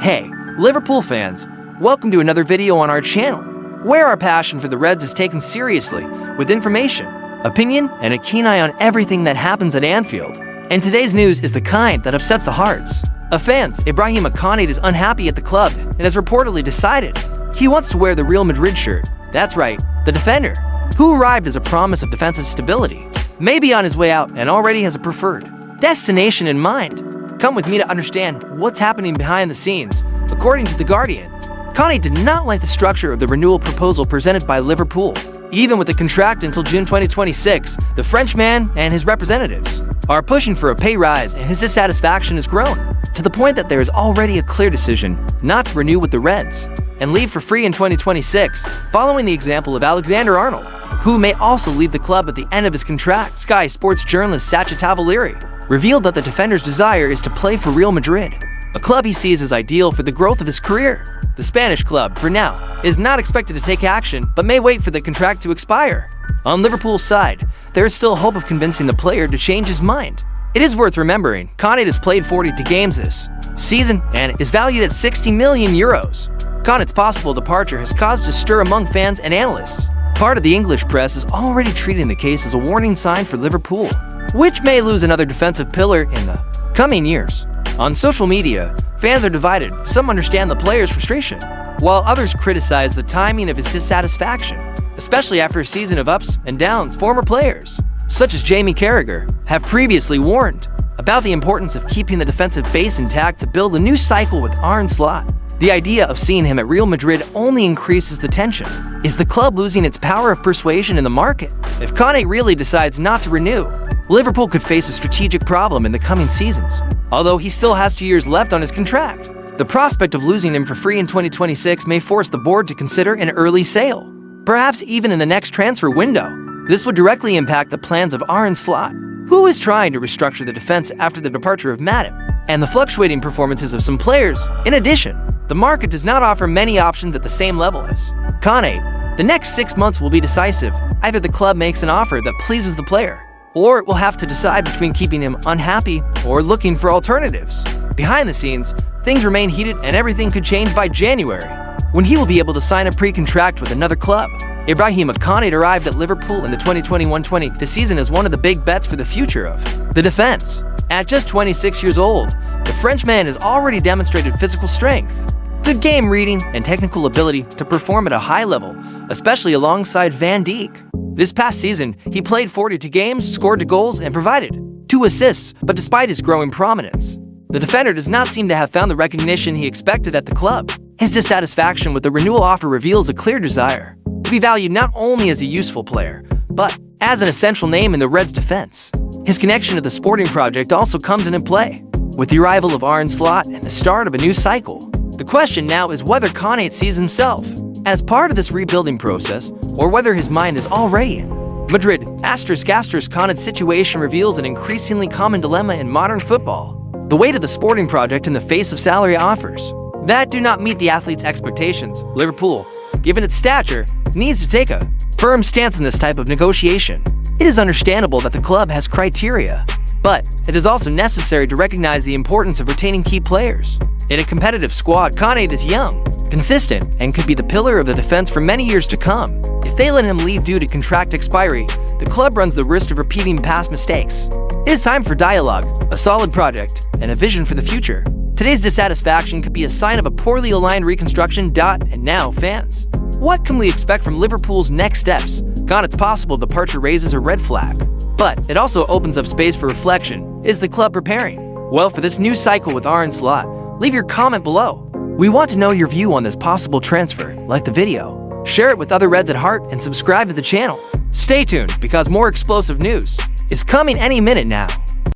Hey, Liverpool fans, welcome to another video on our channel, where our passion for the Reds is taken seriously with information, opinion, and a keen eye on everything that happens at Anfield. And today's news is the kind that upsets the hearts of fans. Ibrahim Konate is unhappy at the club and has reportedly decided he wants to wear the Real Madrid shirt. That's right, the defender, who arrived as a promise of defensive stability, may be on his way out and already has a preferred destination in mind. Come with me to understand what's happening behind the scenes. According to The Guardian, Konate did not like the structure of the renewal proposal presented by Liverpool. Even with the contract until June 2026, the Frenchman and his representatives are pushing for a pay rise, and his dissatisfaction has grown to the point that there is already a clear decision not to renew with the Reds and leave for free in 2026, following the example of Alexander-Arnold, who may also leave the club at the end of his contract. Sky Sports journalist Sacha Tavalieri revealed that the defender's desire is to play for Real Madrid, a club he sees as ideal for the growth of his career. The Spanish club, for now, is not expected to take action but may wait for the contract to expire. On Liverpool's side, there is still hope of convincing the player to change his mind. It is worth remembering, Konate has played 42 games this season and is valued at 60 million euros. Konate's possible departure has caused a stir among fans and analysts. Part of the English press is already treating the case as a warning sign for Liverpool, which may lose another defensive pillar in the coming years. On social media, fans are divided. Some understand the player's frustration, while others criticize the timing of his dissatisfaction, especially after a season of ups and downs. Former players, such as Jamie Carragher, have previously warned about the importance of keeping the defensive base intact to build a new cycle with Arne Slot. The idea of seeing him at Real Madrid only increases the tension. Is the club losing its power of persuasion in the market? If Konate really decides not to renew, Liverpool could face a strategic problem in the coming seasons. Although he still has 2 years left on his contract, the prospect of losing him for free in 2026 may force the board to consider an early sale, perhaps even in the next transfer window. This would directly impact the plans of Arne Slot, who is trying to restructure the defense after the departure of Matip and the fluctuating performances of some players. In addition, the market does not offer many options at the same level as Konate. The next 6 months will be decisive. Either the club makes an offer that pleases the player, or it will have to decide between keeping him unhappy or looking for alternatives. Behind the scenes, things remain heated and everything could change by January, when he will be able to sign a pre-contract with another club. Ibrahim Konate arrived at Liverpool in the 2021-22 season as one of the big bets for the future of the defense. At just 26 years old, the Frenchman has already demonstrated physical strength, good game reading, and technical ability to perform at a high level, especially alongside Van Dijk. This past season, he played 42 games, scored 2 goals, and provided 2 assists, but despite his growing prominence, the defender does not seem to have found the recognition he expected at the club. His dissatisfaction with the renewal offer reveals a clear desire to be valued not only as a useful player, but as an essential name in the Reds' defense. His connection to the sporting project also comes into play, with the arrival of Arne Slot and the start of a new cycle. The question now is whether Konate sees himself as part of this rebuilding process, or whether his mind is already in Madrid. Konate's situation reveals an increasingly common dilemma in modern football: the weight of the sporting project in the face of salary offers that do not meet the athlete's expectations. Liverpool, given its stature, needs to take a firm stance in this type of negotiation. It is understandable that the club has criteria, but it is also necessary to recognize the importance of retaining key players. In a competitive squad, Konate is young, consistent, and could be the pillar of the defense for many years to come. If they let him leave due to contract expiry, the club runs the risk of repeating past mistakes. It is time for dialogue, a solid project, and a vision for the future. Today's dissatisfaction could be a sign of a poorly aligned reconstruction. And now, fans, what can we expect from Liverpool's next steps? Konate's possible departure raises a red flag, but it also opens up space for reflection. Is the club preparing well for this new cycle with Arne Slot? Leave your comment below. We want to know your view on this possible transfer. Like the video, share it with other Reds at heart, and subscribe to the channel. Stay tuned, because more explosive news is coming any minute now.